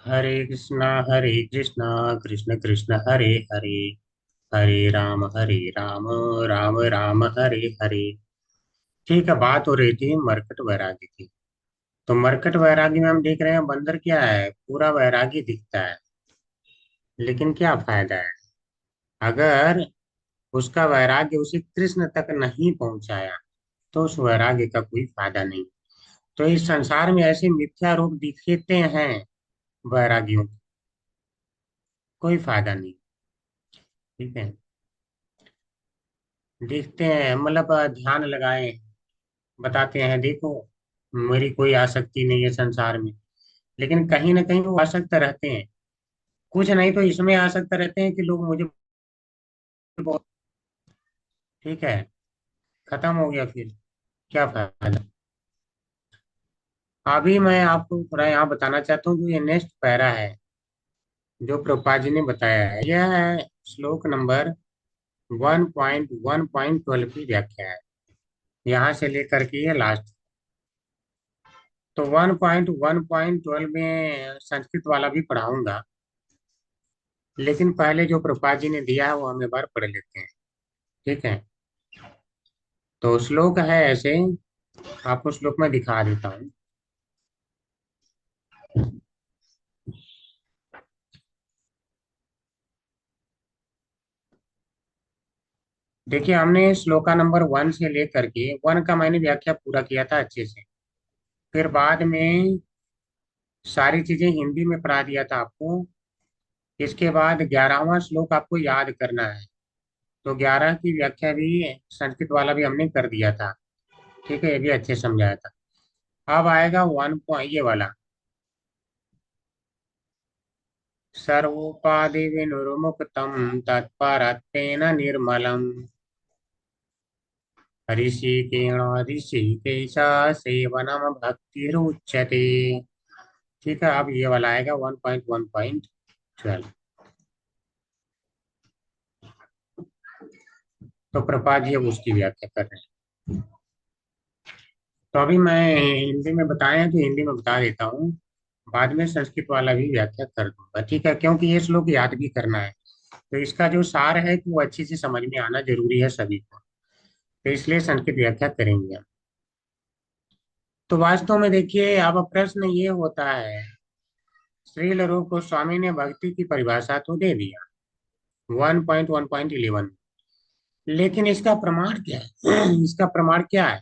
हरे कृष्णा कृष्ण कृष्ण हरे हरे, हरे राम, राम राम हरे हरे। ठीक है, बात हो रही थी मरकट वैरागी की। तो मरकट वैरागी में हम देख रहे हैं बंदर क्या है, पूरा वैरागी दिखता है, लेकिन क्या फायदा है अगर उसका वैराग्य उसे कृष्ण तक नहीं पहुंचाया, तो उस वैराग्य का कोई फायदा नहीं। तो इस संसार में ऐसे मिथ्या रूप दिखते हैं वैरागियों के, कोई फायदा नहीं। ठीक है, देखते हैं मतलब ध्यान लगाए, बताते हैं देखो मेरी कोई आसक्ति नहीं है संसार में, लेकिन कहीं ना कहीं वो आसक्त रहते हैं। कुछ नहीं तो इसमें आसक्त रहते हैं कि लोग मुझे बहुत। ठीक है, खत्म हो गया फिर, क्या फायदा। अभी मैं आपको थोड़ा यहाँ बताना चाहता हूँ, जो ये नेक्स्ट पैरा है जो प्रभुपाद जी ने बताया है, यह है श्लोक नंबर 1.1.12 की व्याख्या है, यहाँ से लेकर के ये लास्ट। तो 1.1.12 में संस्कृत वाला भी पढ़ाऊंगा, लेकिन पहले जो प्रभुपाद जी ने दिया है वो हम एक बार पढ़ लेते हैं। ठीक है, तो श्लोक है ऐसे, आपको श्लोक में दिखा देता हूँ। देखिए, हमने श्लोका नंबर 1 से लेकर के 1 का मैंने व्याख्या पूरा किया था अच्छे से। फिर बाद में सारी चीजें हिंदी में पढ़ा दिया था आपको। इसके बाद 11वां श्लोक आपको याद करना है, तो 11 की व्याख्या भी संस्कृत वाला भी हमने कर दिया था। ठीक है, ये भी अच्छे से समझाया था। अब आएगा 1 पॉइंट ये वाला, सर्वोपाधि विनुर्मुक्तम तत्परत्वेन निर्मलम, ऋषिकेण ऋषिकेशा सेवनम भक्तिरुच्यते। ठीक है, अब ये वाला आएगा 1.1.12। तो प्रपात जी अब उसकी व्याख्या कर रहे हैं। तो अभी मैं हिंदी में बताया तो हिंदी में बता देता हूँ, बाद में संस्कृत वाला भी व्याख्या कर दूंगा। ठीक है, क्योंकि ये श्लोक याद भी करना है, तो इसका जो सार है कि वो अच्छे से समझ में आना जरूरी है सभी को, तो इसलिए संस्कृत व्याख्या करेंगे हम। तो वास्तव में देखिए, अब प्रश्न ये होता है, श्रील रूप गोस्वामी ने भक्ति की परिभाषा तो दे दिया 1.1.11, लेकिन इसका प्रमाण क्या है? इसका प्रमाण क्या है,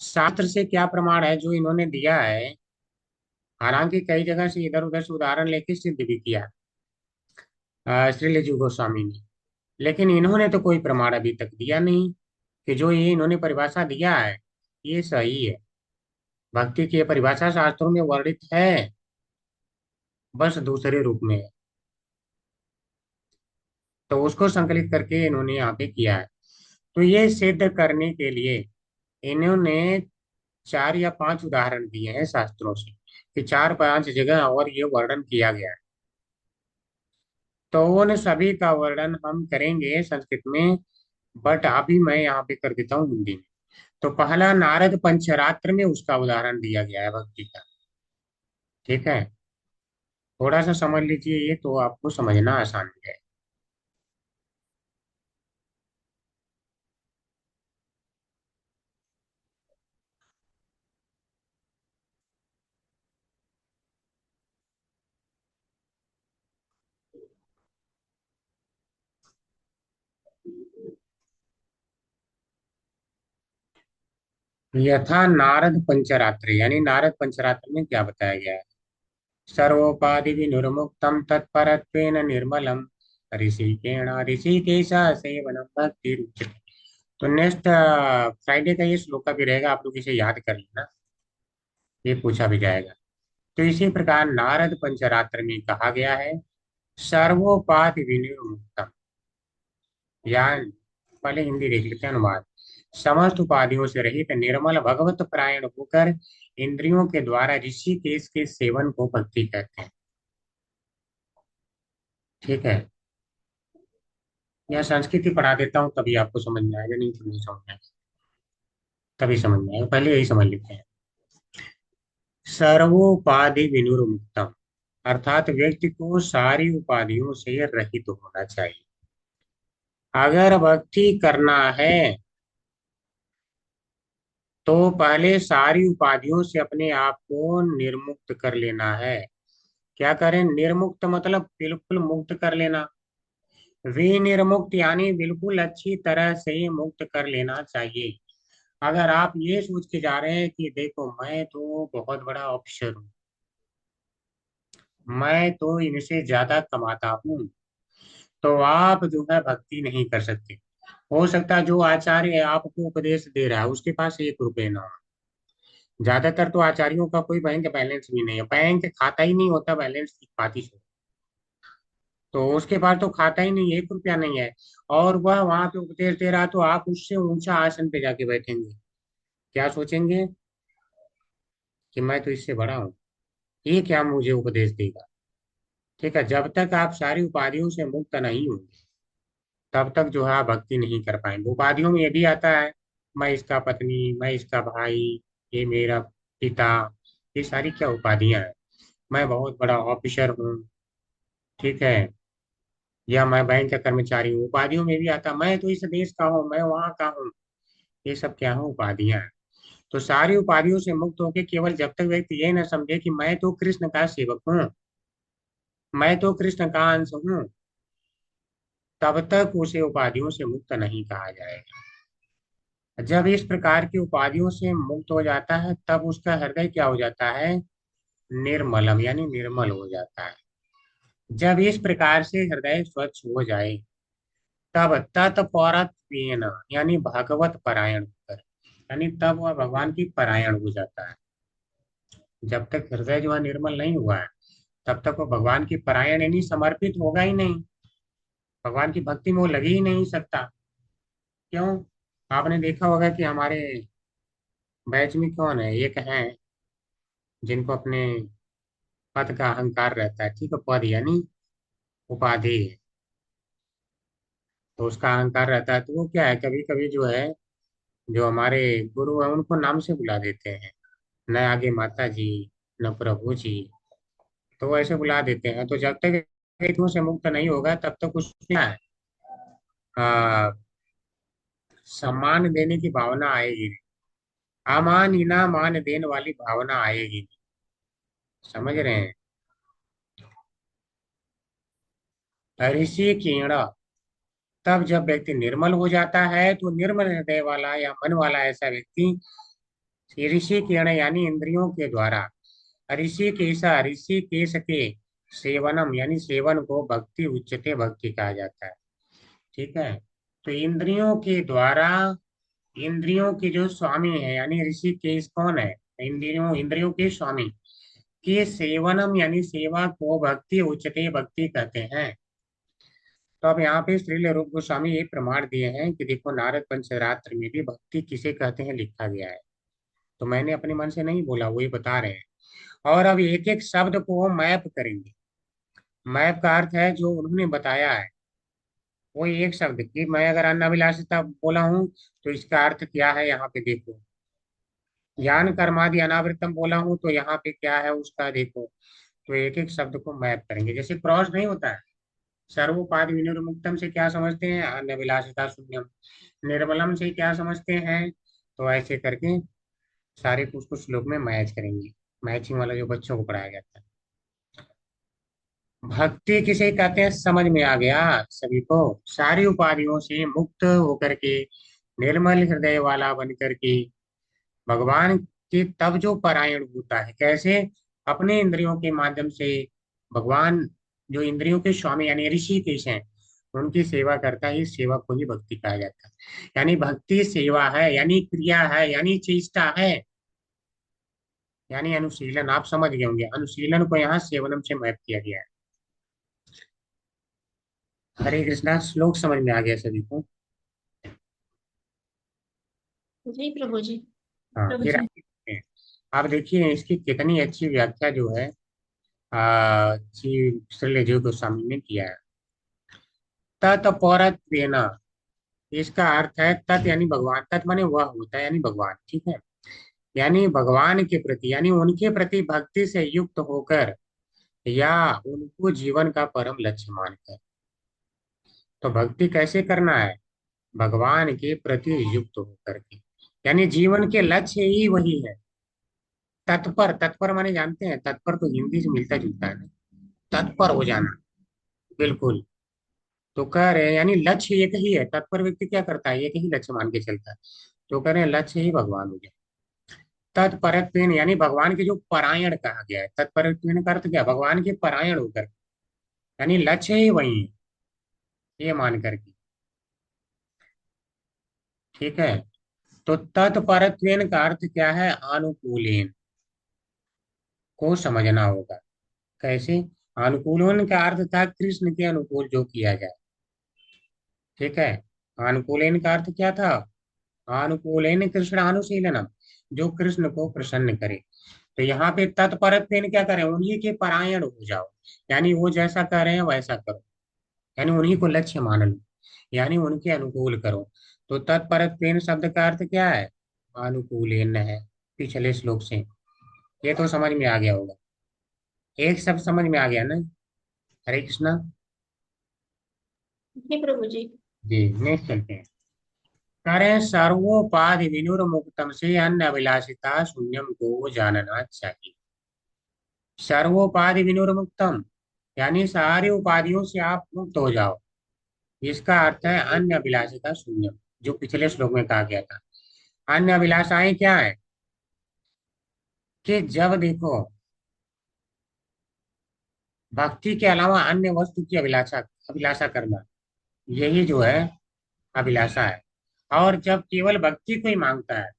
शास्त्र से क्या प्रमाण है जो इन्होंने दिया है। हालांकि कई जगह से इधर उधर से उदाहरण लेके सिद्ध भी किया श्रील जीव गोस्वामी ने, लेकिन इन्होंने तो कोई प्रमाण अभी तक दिया नहीं कि जो ये इन्होंने परिभाषा दिया है ये सही है। भक्ति की ये परिभाषा शास्त्रों में वर्णित है, बस दूसरे रूप में है। तो उसको संकलित करके इन्होंने यहाँ पे किया है। तो ये सिद्ध करने के लिए इन्होंने 4 या 5 उदाहरण दिए हैं शास्त्रों से, कि 4-5 जगह और ये वर्णन किया गया है। तो उन सभी का वर्णन हम करेंगे संस्कृत में, बट अभी मैं यहाँ पे कर देता हूँ हिंदी में। तो पहला नारद पंचरात्र में उसका उदाहरण दिया गया है भक्ति का। ठीक है, थोड़ा सा समझ लीजिए, ये तो आपको समझना आसान है। यथा नारद पंचरात्र, यानी नारद पंचरात्र में क्या बताया गया है, सर्वोपाधि विनिर्मुक्तम तत्परत्वेन निर्मलम, ऋषिकेण ऋषिकेशा सेवनम भक्ति रुच्यते। तो नेक्स्ट फ्राइडे का ये श्लोक भी रहेगा, आप लोग इसे याद कर लेना, ये पूछा भी जाएगा। तो इसी प्रकार नारद पंचरात्र में कहा गया है, सर्वोपाधि विनिर्मुक्तम, या पहले हिंदी देख लेते हैं अनुवाद, समस्त उपाधियों से रहित निर्मल भगवत परायण होकर इंद्रियों के द्वारा ऋषिकेश के सेवन को भक्ति कहते हैं। ठीक है, यह संस्कृत ही पढ़ा देता हूँ, तभी आपको समझ में आएगा, नहीं तो नहीं समझ में आएगा। तभी समझ में आएगा, पहले यही समझ लेते हैं। सर्वोपाधि विनुर्मुक्तम, अर्थात व्यक्ति को सारी उपाधियों से रहित होना चाहिए। अगर भक्ति करना है तो पहले सारी उपाधियों से अपने आप को निर्मुक्त कर लेना है। क्या करें? निर्मुक्त मतलब बिल्कुल मुक्त कर लेना। विनिर्मुक्त यानी बिल्कुल अच्छी तरह से मुक्त कर लेना चाहिए। अगर आप ये सोच के जा रहे हैं कि देखो मैं तो बहुत बड़ा ऑफिसर हूँ, मैं तो इनसे ज्यादा कमाता हूँ, तो आप जो है भक्ति नहीं कर सकते। हो सकता है जो आचार्य आपको उपदेश दे रहा है उसके पास 1 रुपए ना हो। ज्यादातर तो आचार्यों का कोई बैंक बैलेंस भी नहीं है, बैंक खाता ही नहीं होता बैलेंस की पाती से। तो उसके पास तो खाता ही नहीं, 1 रुपया नहीं है, और वह वहां पे उपदेश दे रहा, तो आप उससे ऊंचा आसन पे जाके बैठेंगे। क्या सोचेंगे कि मैं तो इससे बड़ा हूँ, ये क्या मुझे उपदेश देगा। ठीक है, जब तक आप सारी उपाधियों से मुक्त नहीं होंगे तब तक जो है आप भक्ति नहीं कर पाएंगे। उपाधियों में ये भी आता है, मैं इसका पत्नी, मैं इसका भाई, ये मेरा पिता, ये सारी क्या उपाधियां हैं। मैं बहुत बड़ा ऑफिसर हूँ, ठीक है, या मैं बैंक का कर्मचारी हूँ, उपाधियों में भी आता मैं तो इस देश का हूँ, मैं वहाँ का हूँ। ये सब क्या है? उपाधियां हैं। तो सारी उपाधियों से मुक्त होकर केवल जब तक व्यक्ति ये न समझे कि मैं तो कृष्ण का सेवक हूँ, मैं तो कृष्ण का अंश हूँ, तब तक उसे उपाधियों से मुक्त नहीं कहा जाएगा। जब इस प्रकार की उपाधियों से मुक्त हो जाता है तब उसका हृदय क्या हो जाता है? निर्मलम यानी निर्मल हो जाता है। जब इस प्रकार से हृदय स्वच्छ हो जाए तब तत्परत्वेन यानी भागवत परायण होकर, यानी तब वह भगवान की परायण हो जाता है। जब तक हृदय जो है निर्मल नहीं हुआ है तब तक वो भगवान की परायण यानी समर्पित होगा ही नहीं, भगवान की भक्ति में वो लग ही नहीं सकता। क्यों? आपने देखा होगा कि हमारे बैच में कौन है, एक है जिनको अपने पद का अहंकार रहता है, ठीक है, पद यानी उपाधि, तो उसका अहंकार रहता है, तो वो क्या है, कभी कभी जो है, जो हमारे गुरु है उनको नाम से बुला देते हैं, न आगे माता जी, न प्रभु जी, तो वो ऐसे बुला देते हैं। तो जब तक हेतुओं से मुक्त नहीं होगा तब तक उसको क्या है, आ, सम्मान देने की भावना आएगी नहीं, अमान इनामान देने वाली भावना आएगी नहीं। समझ रहे हैं? ऋषि कीण, तब जब व्यक्ति निर्मल हो जाता है तो निर्मल हृदय वाला या मन वाला ऐसा व्यक्ति ऋषि किरण यानी इंद्रियों के द्वारा, ऋषि केश के सेवनम यानी सेवन को भक्ति उच्चते भक्ति कहा जाता है। ठीक है, तो इंद्रियों के द्वारा, इंद्रियों के जो स्वामी है यानी ऋषिकेश कौन है? इंद्रियों इंद्रियों के स्वामी के सेवनम यानी सेवा को भक्ति उच्चते भक्ति कहते हैं। तो अब यहाँ पे श्रील रूप गोस्वामी ये प्रमाण दिए हैं कि देखो नारद पंचरात्र में भी भक्ति किसे कहते हैं लिखा गया है। तो मैंने अपने मन से नहीं बोला, वही बता रहे हैं। और अब एक एक शब्द को मैप करेंगे। मैप का अर्थ है जो उन्होंने बताया है, वो एक शब्द की मैं अगर अन्नाभिलाषिता बोला हूँ तो इसका अर्थ क्या है यहाँ पे देखो। ज्ञान कर्मादि अनावृतम बोला हूँ तो यहाँ पे क्या है उसका देखो। तो एक एक शब्द को मैप करेंगे, जैसे क्रॉस नहीं होता है। सर्वोपाधि विनिर्मुक्तम से क्या समझते हैं? अन्नाभिलाषिता शून्यम। निर्मलम से क्या समझते हैं? तो ऐसे करके सारे कुछ कुछ श्लोक में मैच करेंगे, मैचिंग वाला जो बच्चों को पढ़ाया जाता है। भक्ति किसे कहते हैं समझ में आ गया सभी को? सारी उपाधियों से मुक्त होकर के निर्मल हृदय वाला बन करके भगवान के तब जो परायण होता है, कैसे? अपने इंद्रियों के माध्यम से भगवान जो इंद्रियों के स्वामी यानी ऋषिकेश हैं उनकी सेवा करता है, इस सेवा को ही भक्ति कहा जाता है। यानी भक्ति सेवा है, यानी क्रिया है, यानी चेष्टा है, यानी अनुशीलन। आप समझ गए होंगे, अनुशीलन को यहाँ सेवनम से मैप किया गया है। हरे कृष्णा, श्लोक समझ में आ गया सभी को? जी प्रभु जी। हाँ, प्रभु फिर जी। आगे देखते हैं। आप देखिए इसकी कितनी अच्छी व्याख्या जो है श्री श्रील गोस्वामी ने किया है। तत्परत्वेन, इसका अर्थ है तत् यानी भगवान, तत् माने वह होता है यानी भगवान, ठीक है, यानी भगवान के प्रति यानी उनके प्रति भक्ति से युक्त होकर या उनको जीवन का परम लक्ष्य मानकर। तो भक्ति कैसे करना है? भगवान के प्रति युक्त होकर के, यानी जीवन के लक्ष्य ही वही है। तत्पर, तत्पर माने जानते हैं, तत्पर तो हिंदी से मिलता जुलता है ना, तत्पर हो जाना। बिल्कुल। तो कह रहे हैं यानी लक्ष्य एक ही है, तत्पर व्यक्ति क्या करता है, एक ही लक्ष्य मान के चलता है। तो कह रहे हैं लक्ष्य ही भगवान हो गया। तत्परत्वेन यानी भगवान के जो परायण कहा गया है, तत्परत्वेन का अर्थ क्या, भगवान के परायण होकर, यानी लक्ष्य ही वही है, ये मान करके। ठीक है। तो तत्परत्वेन का अर्थ क्या है, अनुकूलेन को समझना होगा। कैसे? अनुकूलन का अर्थ था कृष्ण के अनुकूल जो किया जाए। ठीक है। अनुकूलन का अर्थ क्या था? अनुकूलन कृष्णानुशीलनम, जो कृष्ण को प्रसन्न करे। तो यहाँ पे तत्परत्वेन क्या करें, उन्हीं के परायण हो जाओ, यानी वो जैसा कर रहे हैं वैसा करो, यानी उन्हीं को लक्ष्य मान लो, यानी उनके अनुकूल करो। तो तत्परत्वेन शब्द का अर्थ क्या है? अनुकूलेन है, पिछले श्लोक से। ये तो समझ में आ गया होगा, एक शब्द समझ में आ गया ना। हरे कृष्णा। जी प्रभु जी। जी, नेक्स्ट चलते हैं। करें सर्वोपाधि विनुर्मुक्तम से अन्य अभिलाषिता शून्यम को जानना चाहिए। सर्वोपाधि विनुर्मुक्तम यानी सारी उपाधियों से आप मुक्त हो जाओ। इसका अर्थ है अन्य अभिलाषिता शून्यम, जो पिछले श्लोक में कहा गया था। अन्य अभिलाषाएं क्या है? कि जब देखो, भक्ति के अलावा अन्य वस्तु की अभिलाषा, अभिलाषा करना, यही जो है अभिलाषा है। और जब केवल भक्ति को ही मांगता है,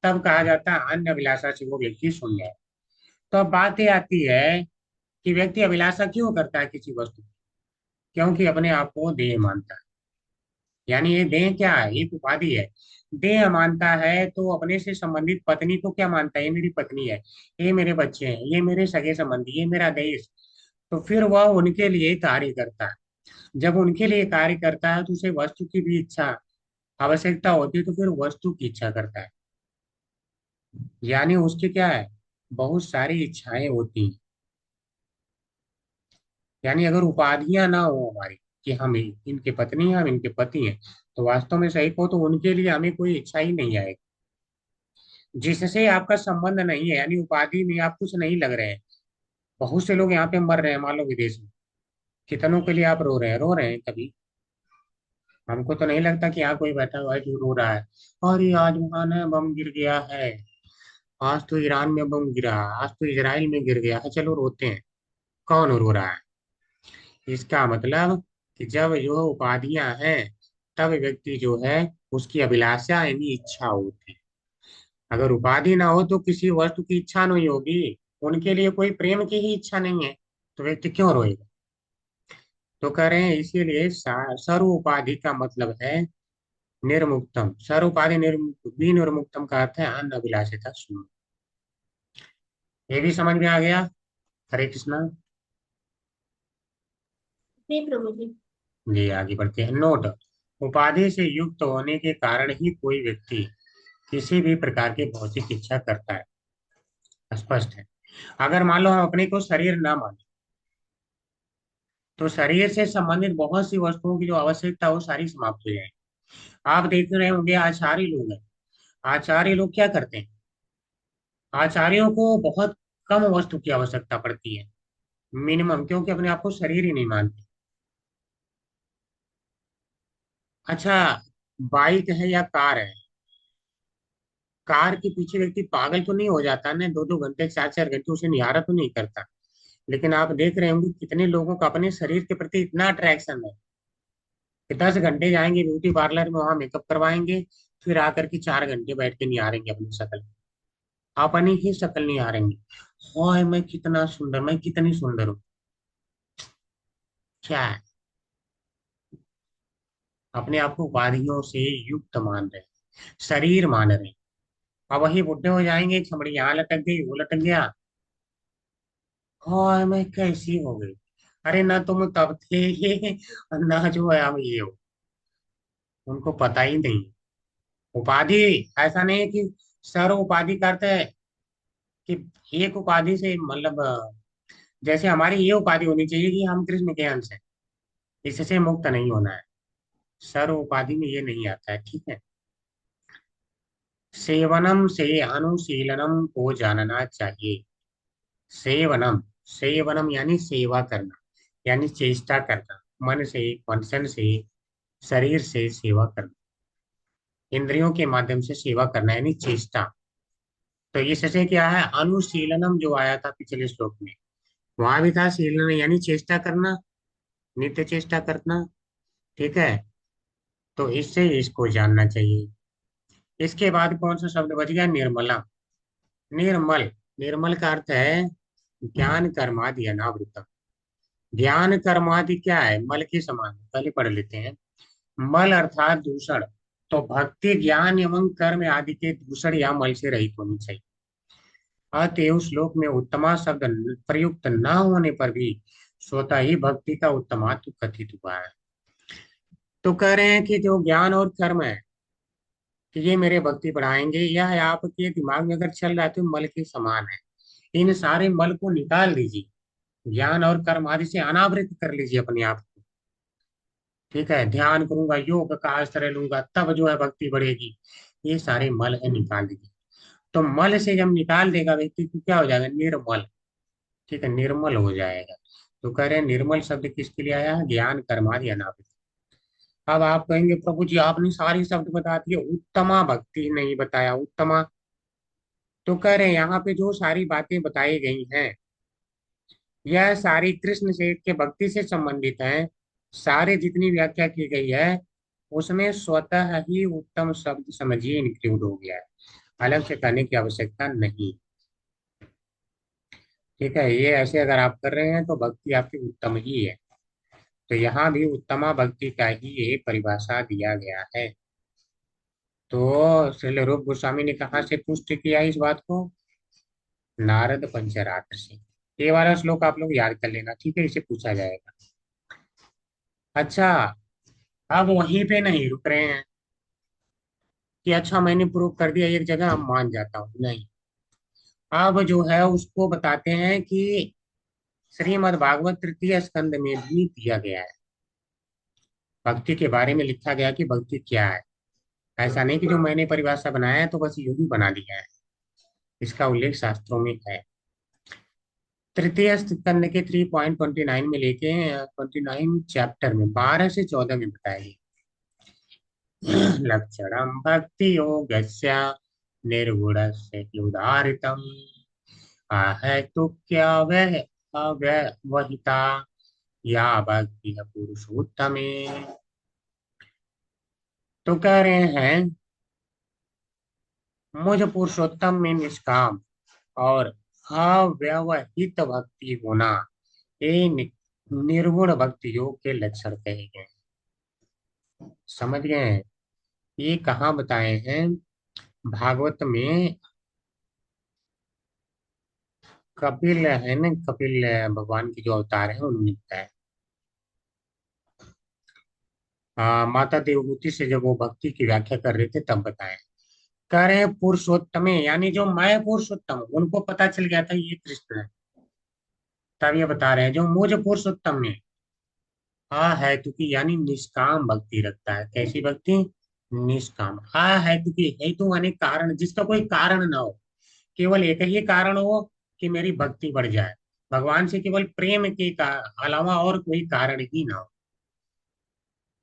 तब कहा जाता है अन्य अभिलाषा से वो व्यक्ति शून्य है। तो अब बात ये आती है कि व्यक्ति अभिलाषा क्यों करता है किसी वस्तु की? क्योंकि अपने आप को देह मानता है। यानी ये देह क्या है, एक उपाधि है। देह मानता है तो अपने से संबंधित पत्नी को क्या मानता है, ये मेरी पत्नी है, ये मेरे बच्चे हैं, ये मेरे सगे संबंधी, ये मेरा देश। तो फिर वह उनके लिए कार्य करता है। जब उनके लिए कार्य करता है तो उसे वस्तु की भी इच्छा, आवश्यकता होती है, तो फिर वस्तु की इच्छा करता है। यानी उसकी क्या है, बहुत सारी इच्छाएं होती हैं। यानी अगर उपाधियां ना हो हमारी, कि हम इनके पत्नी हैं, हम इनके पति हैं, तो वास्तव में सही को तो उनके लिए हमें कोई इच्छा ही नहीं आएगी। जिससे आपका संबंध नहीं है, यानी उपाधि में आप कुछ नहीं लग रहे हैं। बहुत से लोग यहाँ पे मर रहे हैं, मान लो विदेश में, कितनों के लिए आप रो रहे हैं, रो रहे हैं कभी? हमको तो नहीं लगता कि यहाँ कोई बैठा हुआ है जो रो रहा है, अरे आज वहां ना बम गिर गया है, आज तो ईरान में बम गिरा, आज तो इजराइल में गिर गया है, चलो रोते हैं। कौन रो रहा है? इसका मतलब कि जब जो उपाधियां हैं, तब व्यक्ति जो है उसकी अभिलाषा यानी इच्छा होती है। अगर उपाधि ना हो तो किसी वस्तु की इच्छा नहीं होगी, उनके लिए कोई प्रेम की ही इच्छा नहीं है, तो व्यक्ति क्यों रोएगा? तो कह रहे हैं इसीलिए सर्व उपाधि का मतलब है निर्मुक्तम। सर्व उपाधि निर्मुक्त, विनिर्मुक्तम का अर्थ है अन्न अभिलाषिता शून्य। ये भी समझ में आ गया? हरे कृष्णा। जी प्रभु जी। जी, आगे बढ़ते हैं। नोट, उपाधि से युक्त होने के कारण ही कोई व्यक्ति किसी भी प्रकार की भौतिक इच्छा करता है। स्पष्ट है। अगर मान लो हम अपने को शरीर ना माने, तो शरीर से संबंधित बहुत सी वस्तुओं की जो आवश्यकता है वो सारी समाप्त हो जाए। आप देख रहे होंगे आचार्य लोग हैं, आचार्य लोग क्या करते हैं, आचार्यों को बहुत कम वस्तु की आवश्यकता पड़ती है, मिनिमम, क्योंकि अपने आप को शरीर ही नहीं मानते। अच्छा, बाइक है या कार है, कार के पीछे व्यक्ति पागल तो नहीं हो जाता ना, दो दो घंटे, चार चार घंटे उसे निहारा तो नहीं करता। लेकिन आप देख रहे होंगे कितने लोगों का अपने शरीर के प्रति इतना अट्रैक्शन है कि 10 घंटे जाएंगे ब्यूटी पार्लर में, वहां मेकअप करवाएंगे, फिर आकर के 4 घंटे बैठ के निहारेंगे अपनी शक्ल, अपनी ही शक्ल निहारेंगे। हाय मैं कितना सुंदर, मैं कितनी सुंदर हूँ। क्या है? अपने आप को उपाधियों से युक्त मान रहे हैं, शरीर मान रहे हैं। अब वही बुढ़े हो जाएंगे, चमड़ी यहाँ लटक गई, वो लटक गया, हाय मैं कैसी हो गई। अरे ना तुम तब थे ये, और ना जो है अब ये हो। उनको पता ही नहीं। उपाधि, ऐसा नहीं है कि सर्व उपाधि का अर्थ है कि एक उपाधि से मतलब जैसे हमारी ये उपाधि होनी चाहिए कि हम कृष्ण के अंश हैं, इससे मुक्त नहीं होना है। सर्व उपाधि में ये नहीं आता है, ठीक है। सेवनम से अनुशीलनम को जानना चाहिए। सेवनम, सेवनम यानी सेवा करना, यानी चेष्टा करना, मन से, वचन से, शरीर से सेवा करना, इंद्रियों के माध्यम से सेवा करना यानी चेष्टा। तो इससे क्या है, अनुशीलनम जो आया था पिछले श्लोक में, वहां भी था शीलन यानी चेष्टा करना, नित्य चेष्टा करना, ठीक है। तो इससे इसको जानना चाहिए। इसके बाद कौन सा शब्द बच गया, निर्मला। निर्मल, निर्मल का अर्थ है ज्ञान कर्मादि अनावृतम। ज्ञान कर्मादि क्या है, मल के समान, पहले पढ़ लेते हैं। मल अर्थात दूषण। तो भक्ति ज्ञान एवं कर्म आदि के दूषण या मल से रहित होनी चाहिए। अतएव श्लोक में उत्तमा शब्द प्रयुक्त न होने पर भी स्वतः ही भक्ति का उत्तमात्व कथित हुआ है। तो कह रहे हैं कि जो ज्ञान और कर्म है कि ये मेरे भक्ति बढ़ाएंगे, यह आपके दिमाग में अगर चल रहा है तो मल के समान है। इन सारे मल को निकाल दीजिए, ज्ञान और कर्म आदि से अनावृत कर लीजिए अपने आप को, ठीक है। ध्यान करूंगा, योग का आश्रय लूंगा, तब जो है भक्ति बढ़ेगी। ये सारे मल है, निकाल दीजिए। तो मल से जब निकाल देगा व्यक्ति तो क्या हो जाएगा, निर्मल, ठीक है, निर्मल हो जाएगा। तो कह रहे हैं निर्मल शब्द किसके लिए आया है, ज्ञान कर्मादि अनावृत। अब आप कहेंगे प्रभु जी आपने सारी शब्द बता दिए, उत्तमा भक्ति नहीं बताया, उत्तमा। तो कह रहे हैं यहाँ पे जो सारी बातें बताई गई हैं, यह सारी कृष्ण से के भक्ति से संबंधित हैं। सारे जितनी व्याख्या की गई है उसमें स्वतः ही उत्तम शब्द समझिए इंक्लूड हो गया है, अलग से कहने की आवश्यकता नहीं, ठीक है। ये ऐसे अगर आप कर रहे हैं तो भक्ति आपकी उत्तम ही है। तो यहाँ भी उत्तमा भक्ति का ही ये परिभाषा दिया गया है। तो श्रील रूप गोस्वामी ने कहाँ से पुष्टि किया इस बात को, नारद पंचरात्र से। ये वाला श्लोक आप लोग याद कर लेना, ठीक है, इसे पूछा जाएगा। अच्छा, अब वहीं पे नहीं रुक रहे हैं कि अच्छा मैंने प्रूव कर दिया एक जगह हम मान जाता हूँ, नहीं। अब जो है उसको बताते हैं कि श्रीमद् भागवत तृतीय स्कंद में भी दिया गया है, भक्ति के बारे में लिखा गया कि भक्ति क्या है। ऐसा नहीं कि जो मैंने परिभाषा बनाया है तो बस यूं ही बना दिया है, इसका उल्लेख शास्त्रों में है। तृतीय स्कंद के 3.29 में लेके 29 चैप्टर में 12 से 14 में बताया लक्षणम भक्ति योगस्य निर्गुणस्य उदाहृतम तो क्या वह अव्यवहिता या भक्ति पुरुषोत्तमे। तो कह रहे हैं मुझ पुरुषोत्तम में निष्काम और अव्यवहित भक्ति होना, ये निर्गुण भक्ति योग के लक्षण कहे गए। समझ गए हैं? ये कहाँ बताए हैं, भागवत में। कपिल है ना, कपिल भगवान की जो अवतार है उनमें बताया। माता देवहूति से जब वो भक्ति की व्याख्या कर रहे थे तब बताए। कह रहे हैं पुरुषोत्तम यानी जो मैं पुरुषोत्तम हूं, उनको पता चल गया था ये कृष्ण है, तब ये बता रहे हैं जो मुझ पुरुषोत्तम में है क्योंकि यानी निष्काम भक्ति रखता है। कैसी भक्ति, निष्काम। है क्योंकि हेतु माने कारण, जिसका कोई कारण ना हो, केवल एक ही कारण हो कि मेरी भक्ति बढ़ जाए, भगवान से केवल प्रेम के अलावा और कोई कारण ही ना हो।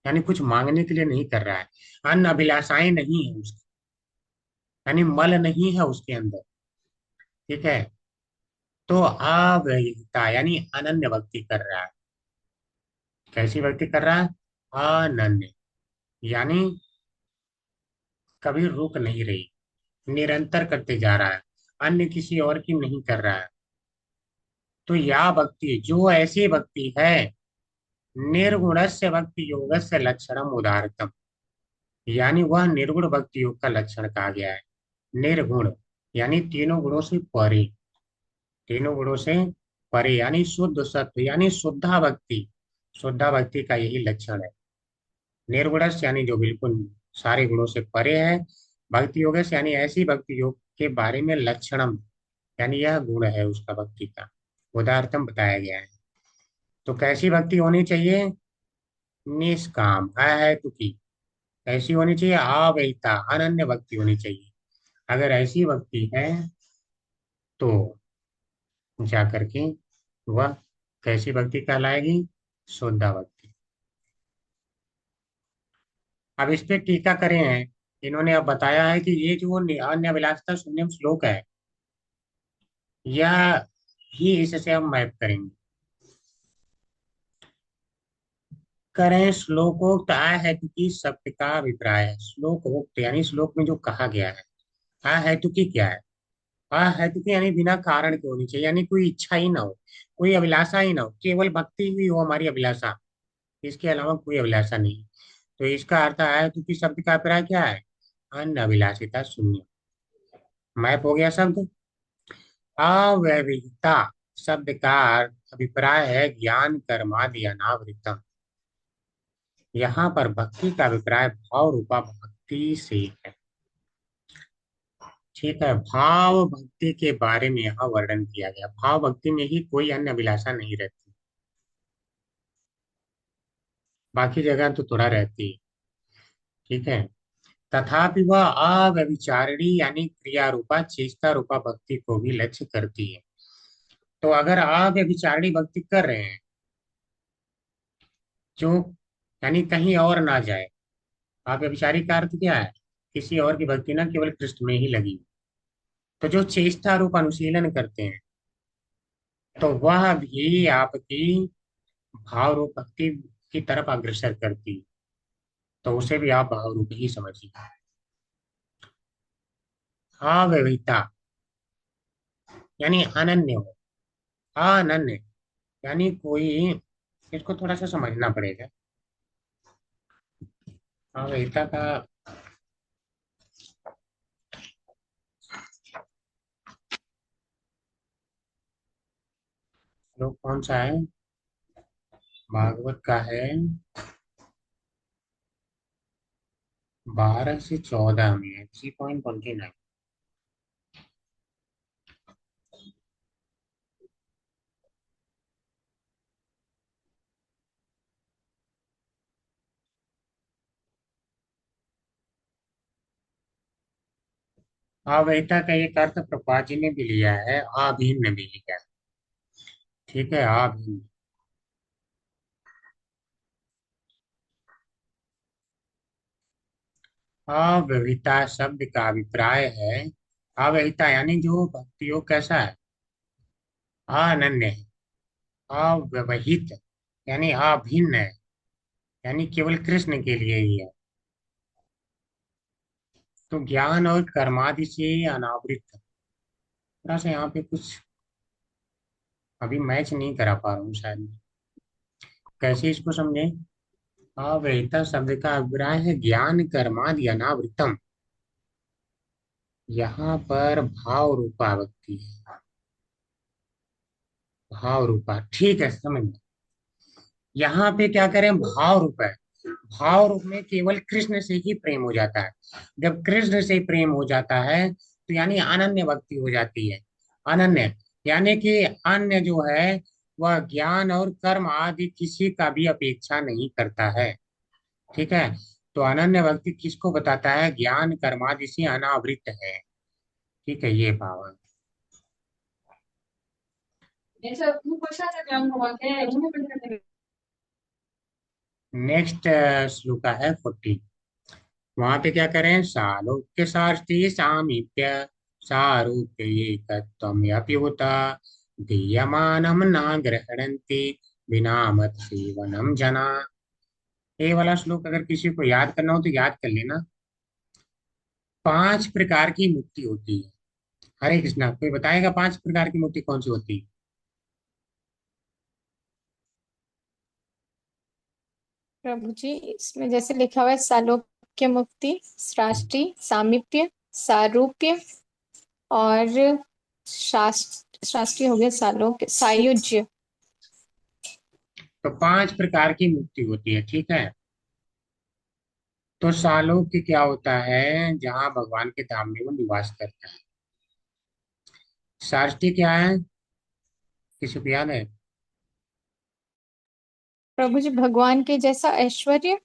यानी कुछ मांगने के लिए नहीं कर रहा है, अन्य अभिलाषाएं नहीं है उसकी, यानी मल नहीं है उसके अंदर, ठीक है। तो अव्ययिता यानी अनन्य भक्ति कर रहा है। कैसी भक्ति कर रहा है, अनन्य, यानी कभी रुक नहीं रही, निरंतर करते जा रहा है, अन्य किसी और की नहीं कर रहा है। तो यह भक्ति जो ऐसी भक्ति है, निर्गुणस्य भक्ति योगस्य लक्षणम उदाहृतम, यानी वह निर्गुण भक्ति योग का लक्षण कहा गया है। निर्गुण यानी तीनों गुणों से परे, तीनों गुणों से परे यानी शुद्ध सत्व यानी शुद्धा भक्ति, शुद्धा भक्ति का यही लक्षण है। निर्गुणस यानी जो बिल्कुल सारे गुणों से परे है, भक्ति योग यानी ऐसी भक्ति योग के बारे में लक्षणम, यानी यह गुण है उसका भक्ति का। उदारतम बताया गया है। तो कैसी भक्ति होनी चाहिए? निष्काम अहेतुकी। ऐसी होनी चाहिए अव्ययिता, अनन्य भक्ति होनी चाहिए। अगर ऐसी भक्ति है तो जा करके वह कैसी भक्ति कहलाएगी? शुद्धा भक्ति। अब इस पे टीका करें हैं। इन्होंने अब बताया है कि ये जो अन्य अभिलाषिता शून्यम श्लोक है, यह ही इससे हम मैप करेंगे। करें श्लोकोक्त आ है कि शब्द का अभिप्राय है। श्लोकोक्त यानी श्लोक में जो कहा गया है। आ हेतु की क्या है? आ हेतु की यानी बिना कारण के होनी चाहिए, यानी कोई इच्छा ही ना हो, कोई अभिलाषा ही ना हो, केवल भक्ति ही हो हमारी अभिलाषा। इसके अलावा कोई अभिलाषा नहीं। तो इसका अर्थ है हेतु की शब्द का अभिप्राय क्या है? अन्य अभिलाषिता शून्य। मैप हो गया शब्द। अव्यवहिता शब्द का अभिप्राय है ज्ञान कर्मादि अनावृतम। यहाँ पर भक्ति का अभिप्राय भाव रूपा भक्ति से है। ठीक है, भाव भक्ति के बारे में यहाँ वर्णन किया गया। भाव भक्ति में ही कोई अन्य अभिलाषा नहीं रहती, बाकी जगह तो थोड़ा रहती है। ठीक है। तथापि वह अव्यभिचारिणी यानी क्रिया रूपा चेष्टा रूपा भक्ति को भी लक्ष्य करती है। तो अगर अव्यभिचारिणी भक्ति कर रहे हैं, जो यानी कहीं और ना जाए। अव्यभिचारी का अर्थ क्या है? किसी और की भक्ति ना केवल कृष्ण में ही लगी। तो जो चेष्टा रूप अनुशीलन करते हैं, तो वह भी आपकी भाव रूप भक्ति की तरफ अग्रसर करती है। तो उसे भी आप भाव रूप ही समझिए। अव्यवहिता यानी अनन्य हो। अनन्य यानी कोई, इसको थोड़ा सा समझना पड़ेगा। अव्यवहिता का श्लोक कौन सा है? भागवत का है 12 से 14 में है, 3.29। अवैधा का एक अर्थ प्रभुपाद जी ने भी लिया है, अभिन्न भी लिया है। ठीक है, अभिन्न। अव्यवहिता शब्द का अभिप्राय है, अव्यवहिता यानी जो भक्ति योग कैसा है? अनन्य है। अव्यवहित यानी अभिन्न है, यानी केवल कृष्ण के लिए ही है। तो ज्ञान और कर्मादि से अनावृत। थोड़ा सा यहाँ पे कुछ अभी मैच नहीं करा पा रहा हूँ शायद। कैसे इसको समझे? अव्यवहिता शब्द का अभिप्राय है ज्ञान कर्मादि अनावृतम। यहाँ पर भाव रूपा भक्ति है। भाव रूपा, ठीक है, समझ गए। यहाँ पे क्या करें? भाव रूप है। भाव रूप में केवल कृष्ण से ही प्रेम हो जाता है। जब कृष्ण से प्रेम हो जाता है तो यानी अनन्य भक्ति हो जाती है। अनन्य यानी कि अन्य जो है वह ज्ञान और कर्म आदि किसी का भी अपेक्षा नहीं करता है। ठीक है। तो अनन्य भक्ति किसको बताता है? ज्ञान कर्म आदि से अनावृत है। ठीक है, ये भाव है। नेक्स्ट श्लोक है 14। वहां पे क्या करें? सालोक्य साष्टी सामीप्य सारूप्य एकत्वम्यप्युत दीयमानम न गृह्णन्ति बिना मत सेवनम जना। ये वाला श्लोक अगर किसी को याद करना हो तो याद कर लेना। 5 प्रकार की मुक्ति होती है। हरे कृष्णा, कोई बताएगा 5 प्रकार की मुक्ति कौन सी होती है? प्रभु जी, इसमें जैसे लिखा हुआ है सालोक्य मुक्ति, सृष्टि, सामीप्य, सारूप्य और शास्त्रीय हो गया सालोक्य, सायुज्य। तो 5 प्रकार की मुक्ति होती है। ठीक है। तो सालोक्य क्या होता है? जहाँ भगवान के धाम में वो निवास करता है। साष्टी क्या है? किसी को याद है? प्रभु जी भगवान के जैसा ऐश्वर्य।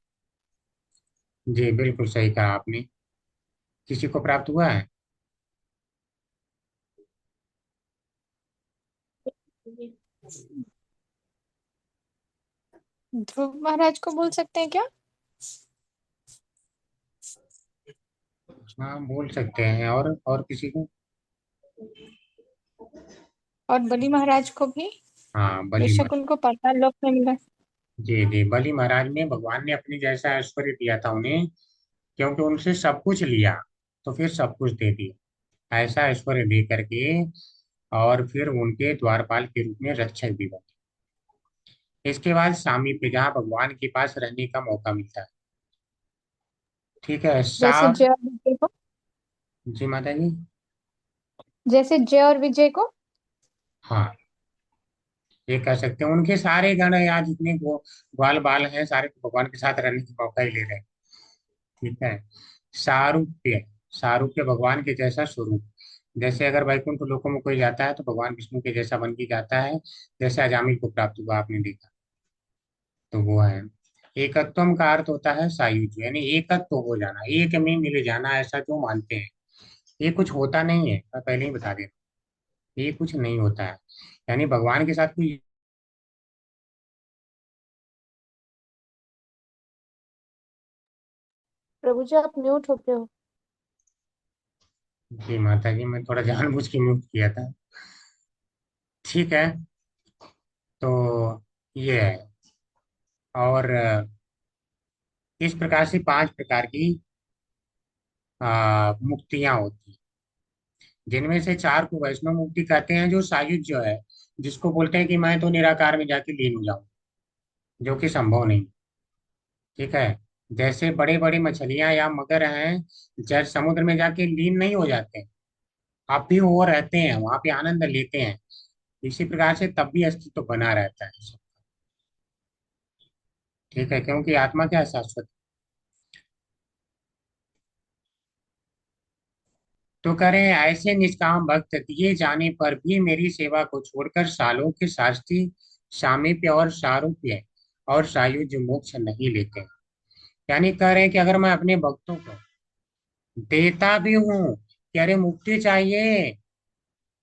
जी बिल्कुल सही कहा आपने। किसी को प्राप्त हुआ है? जी। ध्रुव महाराज को बोल सकते हैं क्या? हाँ बोल सकते हैं। और किसी को? और बलि महाराज को भी। हाँ बलि बेशक महाराज। उनको पाताल लोक में मिला। जी जी, बलि महाराज ने, भगवान ने अपनी जैसा ऐश्वर्य दिया था उन्हें, क्योंकि उनसे सब कुछ लिया तो फिर सब कुछ दे दिया, ऐसा ऐश्वर्य दे करके। और फिर उनके द्वारपाल के रूप में रक्षक भी बने। इसके बाद सामीप्य, जहाँ भगवान के पास रहने का मौका मिलता है। ठीक है जैसे सार। जय और विजय को। जी माता जी। जैसे जय और विजय को। हाँ ये कह सकते हैं, उनके सारे गण या जितने ग्वाल बाल हैं सारे भगवान के साथ रहने का मौका ही ले रहे हैं। ठीक है। सारूप्य। सारूप्य भगवान के जैसा स्वरूप। जैसे अगर वैकुंठ लोकों में कोई जाता है तो भगवान विष्णु के जैसा बन के जाता है। जैसे अजामिल को प्राप्त हुआ आपने देखा, तो वो है। एकत्वम का अर्थ होता है सायुज्य, यानी एकत्व हो जाना, एक में मिल जाना, ऐसा जो मानते हैं। ये कुछ होता नहीं है, मैं पहले ही बता देता हूँ, ये कुछ नहीं होता है। यानी भगवान के साथ कोई। प्रभु जी आप म्यूट हो गए हो। जी माता जी, मैं थोड़ा जानबूझ के म्यूट किया था। ठीक है। तो ये है। और इस प्रकार से 5 प्रकार की मुक्तियां होती हैं, जिनमें से 4 को वैष्णव मुक्ति कहते हैं, जो सायुज्य है, जिसको बोलते हैं कि मैं तो निराकार में जाके लीन हो जाऊं, जो कि संभव नहीं। ठीक है। जैसे बड़े बड़े मछलियां या मगर हैं, जल समुद्र में जाके लीन नहीं हो जाते, अब भी वो रहते हैं वहां पे, आनंद लेते हैं। इसी प्रकार से तब भी अस्तित्व बना रहता है। ठीक है, क्योंकि आत्मा क्या है, शाश्वत। तो करें ऐसे निष्काम भक्त दिए जाने पर भी मेरी सेवा को छोड़कर सालों के शास्त्री सामीप्य और सारूप्य और सायुज्य मोक्ष नहीं लेते। यानी कह रहे हैं कि अगर मैं अपने भक्तों को देता भी हूं कि अरे मुक्ति चाहिए,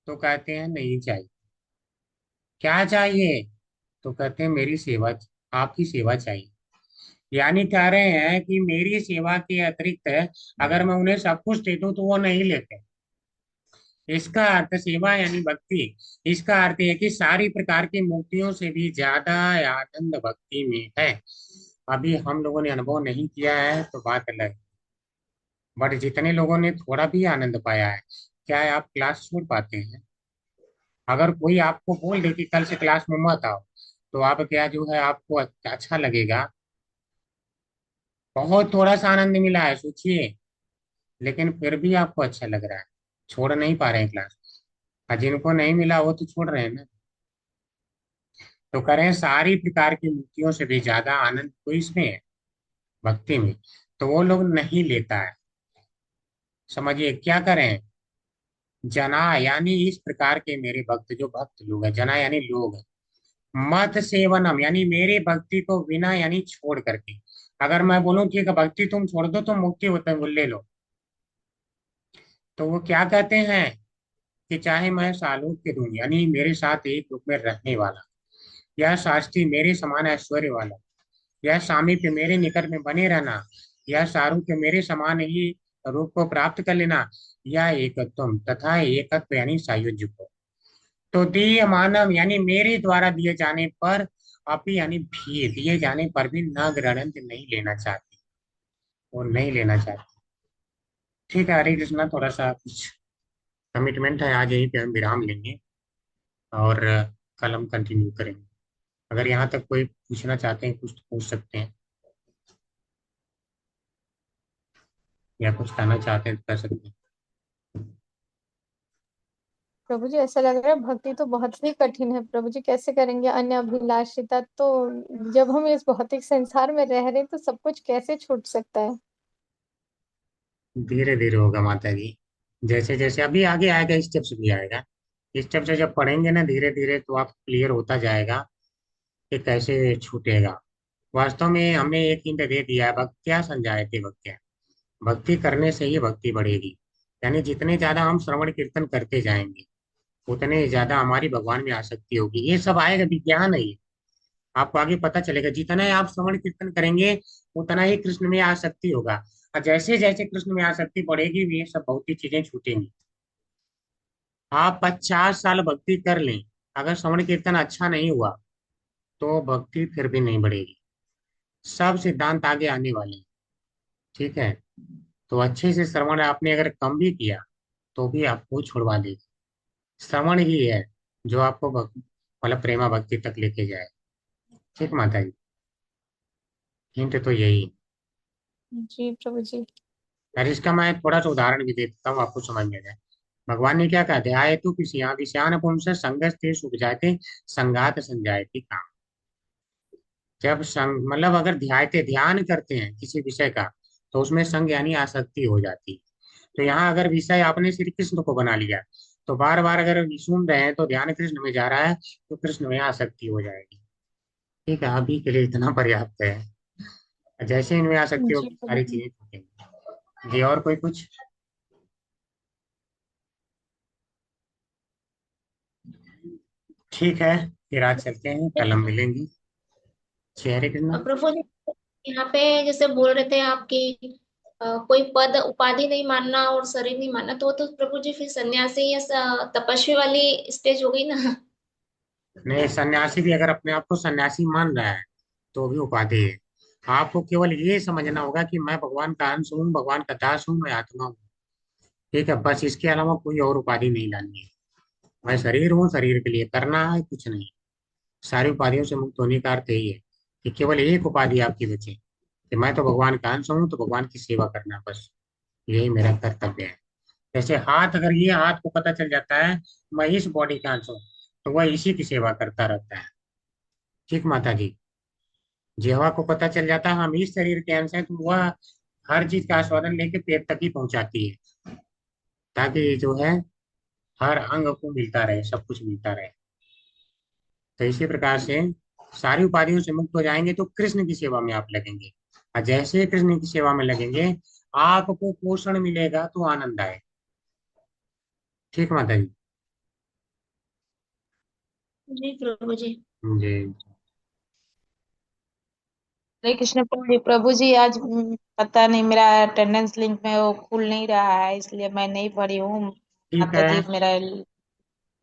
तो कहते हैं नहीं चाहिए। क्या चाहिए? तो कहते हैं मेरी सेवा, आपकी सेवा चाहिए। यानी कह रहे हैं कि मेरी सेवा के अतिरिक्त अगर मैं उन्हें सब कुछ दे दूं तो वो नहीं लेते। इसका अर्थ सेवा यानी भक्ति। इसका अर्थ है कि सारी प्रकार की मुक्तियों से भी ज्यादा आनंद भक्ति में है। अभी हम लोगों ने अनुभव नहीं किया है तो बात अलग है। बट जितने लोगों ने थोड़ा भी आनंद पाया है, क्या है, आप क्लास छोड़ पाते हैं? अगर कोई आपको बोल दे कि कल से क्लास में मत आओ, तो आप क्या जो है आपको अच्छा लगेगा? बहुत थोड़ा सा आनंद मिला है सोचिए, लेकिन फिर भी आपको अच्छा लग रहा है, छोड़ नहीं पा रहे हैं क्लास। और जिनको नहीं मिला वो तो छोड़ रहे हैं ना। तो करें सारी प्रकार की मुक्तियों से भी ज्यादा आनंद तो इसमें है, भक्ति में। तो वो लोग नहीं लेता है। समझिए क्या करें। जना यानी इस प्रकार के मेरे भक्त, जो भक्त लोग हैं, जना यानी लोग हैं। मत सेवनम यानी मेरी भक्ति को बिना यानी छोड़ करके। अगर मैं बोलूं ठीक है भक्ति तुम छोड़ दो तो मुक्ति होता है, वो ले लो, तो वो क्या कहते हैं कि चाहे मैं सालों के दूं, यानी मेरे साथ एक रूप में रहने वाला, या शास्त्री मेरे समान ऐश्वर्य वाला, या सामीप्य मेरे निकट में बने रहना, या सारूप्य मेरे समान ही रूप को प्राप्त कर लेना, या एकत्वम तथा एकत्व यानी सायुज्य को। तो दीय मानव यानी मेरे द्वारा दिए जाने पर, अपी यानी भी दिए जाने पर भी न ग्रहण नहीं लेना चाहती, वो नहीं लेना चाहती। ठीक है, हरे कृष्णा, थोड़ा सा कुछ कमिटमेंट है, आज यहीं पे हम विराम लेंगे और कल हम कंटिन्यू करेंगे। अगर यहाँ तक कोई पूछना चाहते हैं कुछ तो पूछ सकते हैं, या कुछ कहना चाहते हैं तो कर सकते हैं। प्रभु जी ऐसा लग रहा है भक्ति तो बहुत ही कठिन है। प्रभु जी कैसे करेंगे अन्य अभिलाषिता तो। जब हम इस भौतिक संसार में रह रहे हैं तो सब कुछ कैसे छूट सकता है। धीरे धीरे होगा माता जी, जैसे जैसे अभी आगे आएगा स्टेप्स भी आएगा। स्टेप से जब पढ़ेंगे ना धीरे धीरे तो आप क्लियर होता जाएगा कि कैसे छूटेगा। वास्तव में हमने एक हिंट दे दिया है, भक्त्या संजायते भक्त्या। भक्ति करने से ही भक्ति बढ़ेगी। यानी जितने ज्यादा हम श्रवण कीर्तन करते जाएंगे उतने ही ज्यादा हमारी भगवान में आसक्ति होगी। ये सब आएगा, विज्ञान है ये। आपको आगे पता चलेगा जितना ही आप श्रवण कीर्तन करेंगे उतना ही कृष्ण में आसक्ति होगा। और जैसे जैसे कृष्ण में आसक्ति बढ़ेगी ये सब भौतिक चीजें छूटेंगी। आप 50 साल भक्ति कर लें, अगर श्रवण कीर्तन अच्छा नहीं हुआ तो भक्ति फिर भी नहीं बढ़ेगी। सब सिद्धांत आगे आने वाले हैं। ठीक है। तो अच्छे से श्रवण आपने अगर कम भी किया तो भी आपको छुड़वा देगी। श्रवण ही है जो आपको मतलब प्रेमा भक्ति तक लेके जाए। ठीक माता जी, हिंट तो यही। जी प्रभु जी। यार इसका मैं थोड़ा सा उदाहरण भी दे देता हूँ, आपको समझ में आ जाए। भगवान ने क्या कहा, ध्याय तू विषयान पुंस संगस्ते सुख जाते संगात संजायते काम। जब संग मतलब अगर ध्यान करते हैं किसी विषय का तो उसमें संग यानी आसक्ति हो जाती है। तो यहाँ अगर विषय आपने श्री कृष्ण को बना लिया तो बार बार अगर सुन रहे हैं तो ध्यान कृष्ण में जा रहा है तो कृष्ण में आसक्ति हो जाएगी। ठीक है, अभी के लिए इतना पर्याप्त है। जैसे इनमें आसक्ति जी होगी प्रभु सारी जी। चीजें छूटेंगी। जी और कोई कुछ? ठीक है, फिर आज चलते हैं, कल हम मिलेंगे। हरे कृष्णा। प्रभु जी, यहाँ पे जैसे बोल रहे थे आपकी कोई पद उपाधि नहीं मानना और शरीर नहीं मानना, तो प्रभु जी फिर सन्यासी या तपस्वी वाली स्टेज हो गई ना। नहीं, सन्यासी भी अगर अपने आप को सन्यासी मान रहा है तो भी उपाधि है। आपको केवल ये समझना होगा कि मैं भगवान का अंश हूँ, भगवान का दास हूँ, मैं आत्मा हूँ। ठीक है, बस इसके अलावा कोई और उपाधि नहीं लानी है। मैं शरीर हूँ, शरीर के लिए करना है, कुछ नहीं। सारी उपाधियों से मुक्त होने का अर्थ यही है कि केवल एक उपाधि आपकी बचे कि मैं तो भगवान का अंश हूँ, तो भगवान की सेवा करना, बस यही मेरा कर्तव्य है। जैसे हाथ, अगर ये हाथ को पता चल जाता है मैं इस बॉडी का अंश हूँ तो वह इसी की सेवा करता रहता है। ठीक माता जी। जिह्वा को पता चल जाता है हम इस शरीर के अंश हैं तो वह हर चीज का आस्वादन लेके पेट तक ही पहुंचाती है, ताकि जो है हर अंग को मिलता रहे, सब कुछ मिलता रहे। तो इसी प्रकार से सारी उपाधियों से मुक्त हो जाएंगे तो कृष्ण की सेवा में आप लगेंगे। और जैसे ही कृष्ण की सेवा में लगेंगे आपको पोषण मिलेगा तो आनंद आए। ठीक माता जी। जी प्रभु जी। जी। हरे कृष्ण प्रभु जी। प्रभु जी आज पता नहीं मेरा अटेंडेंस लिंक में वो खुल नहीं रहा है, इसलिए मैं नहीं पढ़ी हूँ। ठीक माता है जी मेरा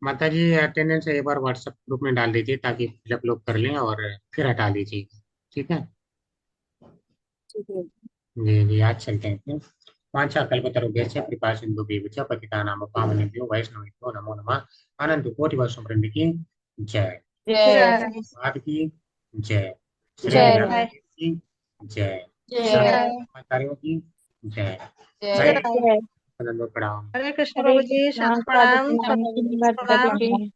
माता जी, अटेंडेंस एक बार व्हाट्सएप ग्रुप में डाल दीजिए ताकि फिलअप लोग कर लें और फिर हटा दीजिए। ठीक है। जी जी, आज चलते हैं फिर। वाञ्छा कल्पतरुभ्यश्च कृपा सिन्धुभ्यश्च पतितानां पावनेभ्यो वैष्णवेभ्यो नमो नमः। अनंत कोटि वैष्णव वृंद की जय। जय बाद की जय। श्री जय राधा की जय। जय। सब जय आचार्यों की जय। हरे जय जय। कृष्ण प्रणाम। हरे कृष्ण हरे प्रभु जी, कृष्णा शत साधु प्रणाम, शत प्रणाम प्रणाम। प्रभु जी।